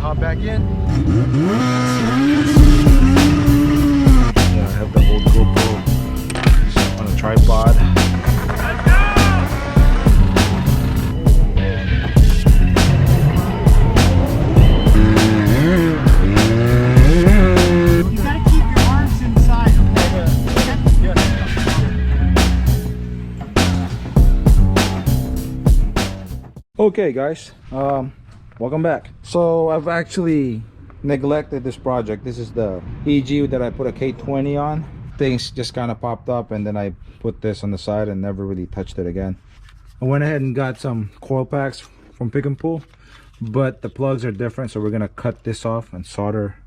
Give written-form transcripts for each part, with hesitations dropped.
hop back in. Yeah, I have the old GoPro on a tripod. You gotta keep your arms inside. Okay guys, welcome back. So I've actually neglected this project. This is the EG that I put a K20 on. Things just kind of popped up and then I put this on the side and never really touched it again. I went ahead and got some coil packs from Pick and Pull, but the plugs are different, so we're gonna cut this off and solder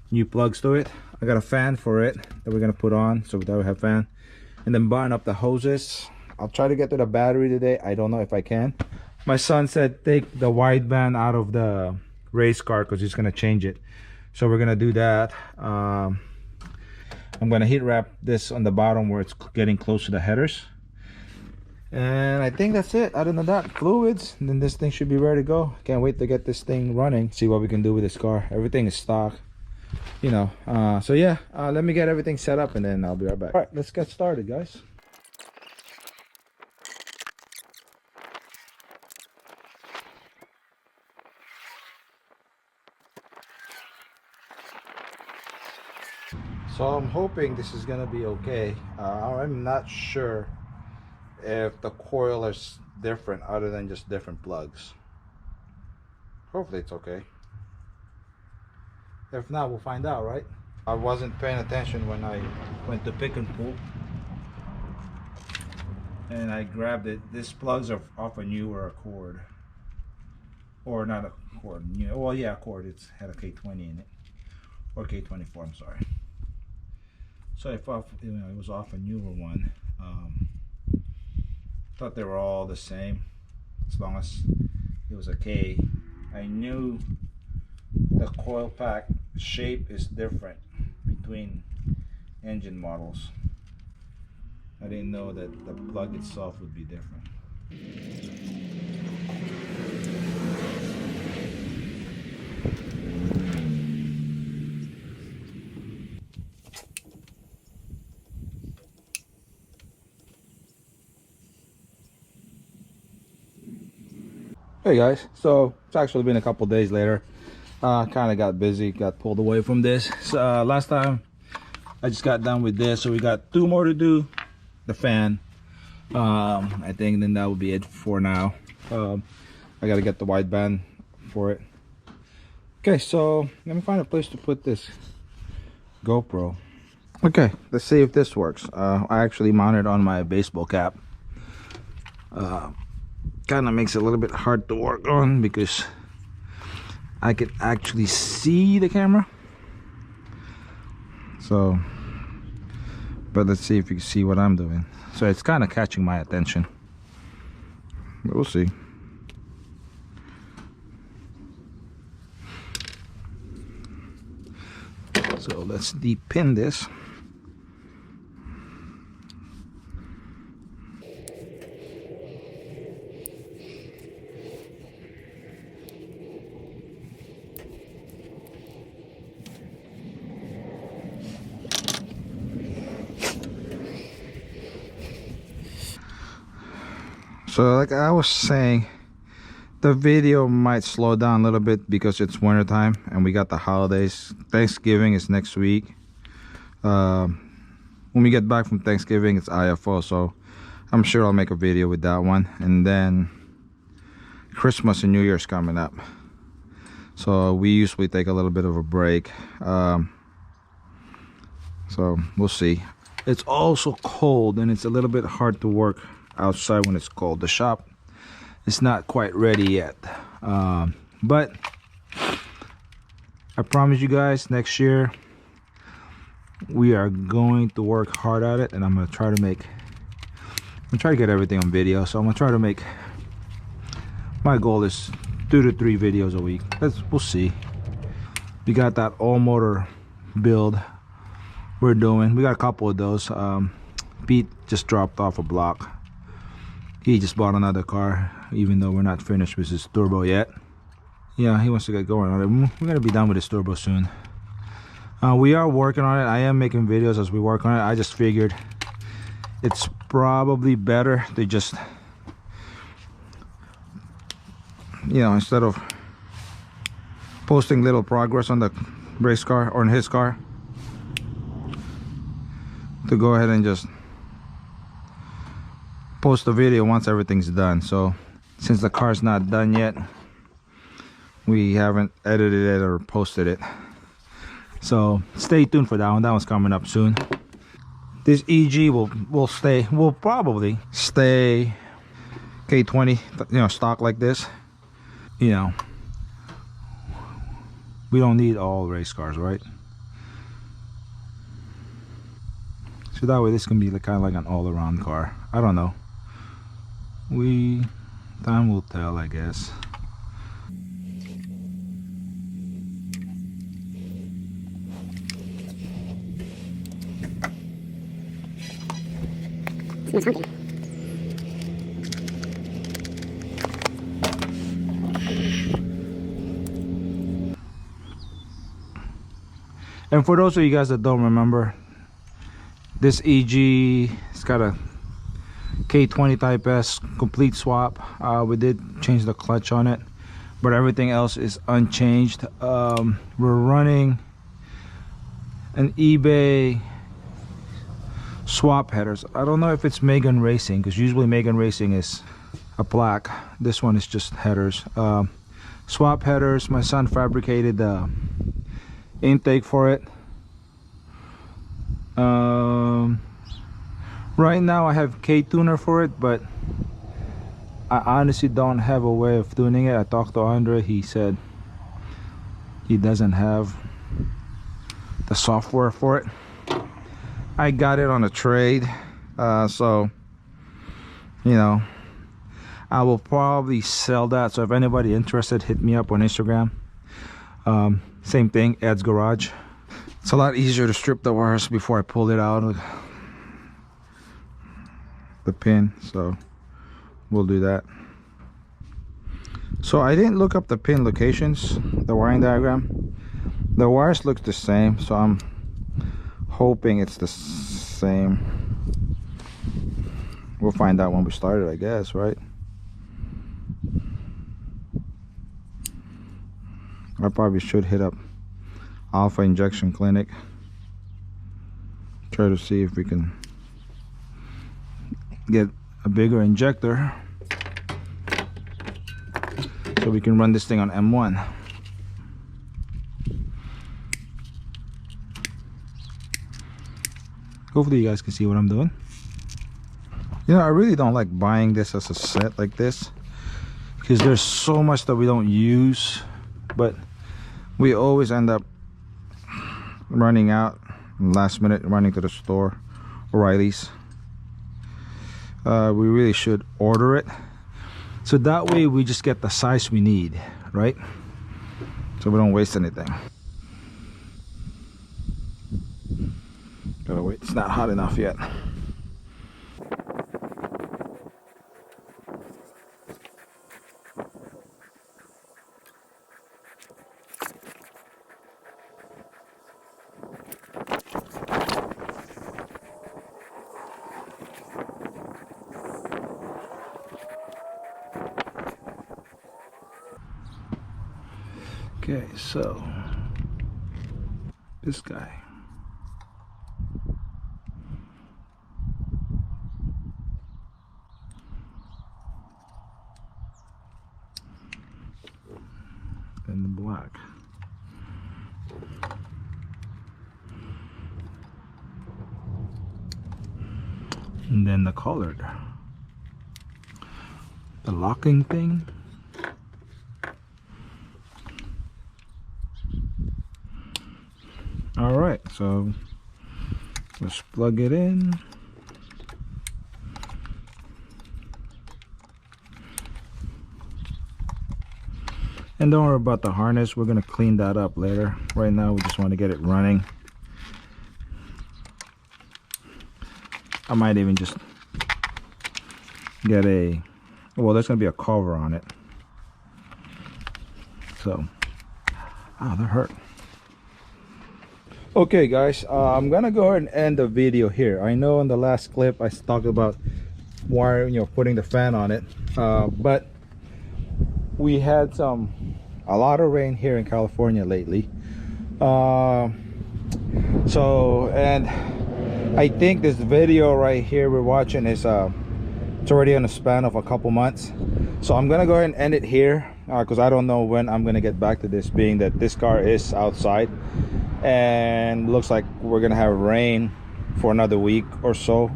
new plugs to it. I got a fan for it that we're gonna put on, so that we have fan, and then button up the hoses. I'll try to get to the battery today. I don't know if I can. My son said take the wideband out of the race car because he's gonna change it, so we're gonna do that. I'm gonna heat wrap this on the bottom where it's getting close to the headers, and I think that's it. Other than that, fluids, and then this thing should be ready to go. Can't wait to get this thing running, see what we can do with this car. Everything is stock, you know. So yeah, let me get everything set up and then I'll be right back. All right, let's get started, guys. So I'm hoping this is gonna be okay. I'm not sure if the coil is different other than just different plugs. Hopefully it's okay. If not, we'll find out, right? I wasn't paying attention when I went to Pick and Pull and I grabbed it. These plugs are off a newer cord, or not a cord, you know, well yeah, a cord. It's had a K20 in it, or K24, I'm sorry. So if you know, it was off a newer one. Thought they were all the same as long as it was a K. I knew the coil pack shape is different between engine models. I didn't know that the plug itself would be different. Hey guys, so it's actually been a couple days later. Kind of got busy, got pulled away from this. So, last time I just got done with this, so we got 2 more to do. The fan, I think then that will be it for now. I gotta get the wideband for it. Okay, so let me find a place to put this GoPro. Okay, let's see if this works. I actually mounted on my baseball cap. Kind of makes it a little bit hard to work on because I can actually see the camera. So, but let's see if you can see what I'm doing. So it's kind of catching my attention, but we'll see. So let's depin this. So like I was saying, the video might slow down a little bit because it's winter time and we got the holidays. Thanksgiving is next week. When we get back from Thanksgiving, it's IFO, so I'm sure I'll make a video with that one. And then Christmas and New Year's coming up, so we usually take a little bit of a break. So we'll see. It's also cold and it's a little bit hard to work outside when it's cold. The shop is not quite ready yet, but I promise you guys, next year we are going to work hard at it, and I'm gonna try to get everything on video. So I'm gonna try to make, my goal is 2 to 3 videos a week. We'll see. We got that all motor build we're doing. We got a couple of those. Pete just dropped off a block. He just bought another car, even though we're not finished with his turbo yet. Yeah, he wants to get going on it. We're gonna be done with this turbo soon. We are working on it. I am making videos as we work on it. I just figured it's probably better to just, you know, instead of posting little progress on the race car or in his car, to go ahead and just post the video once everything's done. So since the car's not done yet, we haven't edited it or posted it. So stay tuned for that one. That one's coming up soon. This EG will probably stay K20, you know, stock like this. You know, we don't need all race cars, right? So that way this can be like, kind of like an all-around car. I don't know. Time will tell, I guess. Smells funky. And for those of you guys that don't remember, this EG, it's got a K20 Type S complete swap. We did change the clutch on it, but everything else is unchanged. We're running an eBay swap headers. I don't know if it's Megan Racing, because usually Megan Racing is a black. This one is just headers. Swap headers. My son fabricated the intake for it. Right now I have K tuner for it, but I honestly don't have a way of tuning it. I talked to Andre. He said he doesn't have the software for it. I got it on a trade, so you know, I will probably sell that. So if anybody interested, hit me up on Instagram. Same thing, Ed's Garage. It's a lot easier to strip the wires before I pull it out of the pin, so we'll do that. So I didn't look up the pin locations, the wiring diagram. The wires look the same, so I'm hoping it's the same. We'll find out when we start it, I guess, right? I probably should hit up Alpha Injection Clinic, try to see if we can get a bigger injector so we can run this thing on M1. Hopefully you guys can see what I'm doing. You know, I really don't like buying this as a set like this, because there's so much that we don't use, but we always end up running out last minute, running to the store, O'Reilly's. We really should order it, so that way we just get the size we need, right? So we don't waste anything. Gotta wait, it's not hot enough yet. Okay, so this guy. And the black. And then the colored. The locking thing. All right, so let's plug it in. And don't worry about the harness, we're gonna clean that up later. Right now we just want to get it running. I might even just get a, well, there's gonna be a cover on it. So that hurt. Okay guys, I'm gonna go ahead and end the video here. I know in the last clip I talked about wiring, putting the fan on it, but we had a lot of rain here in California lately, so, and I think this video right here we're watching is it's already in a span of a couple months. So I'm gonna go ahead and end it here, because I don't know when I'm gonna get back to this, being that this car is outside and looks like we're gonna have rain for another week or so.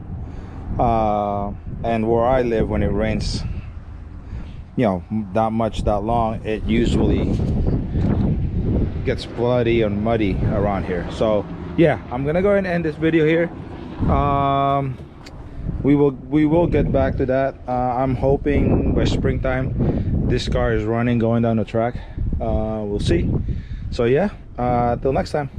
And where I live, when it rains that much, that long, it usually gets bloody and muddy around here. So yeah, I'm gonna go ahead and end this video here. We will get back to that. I'm hoping by springtime this car is running, going down the track. We'll see. So yeah, till next time.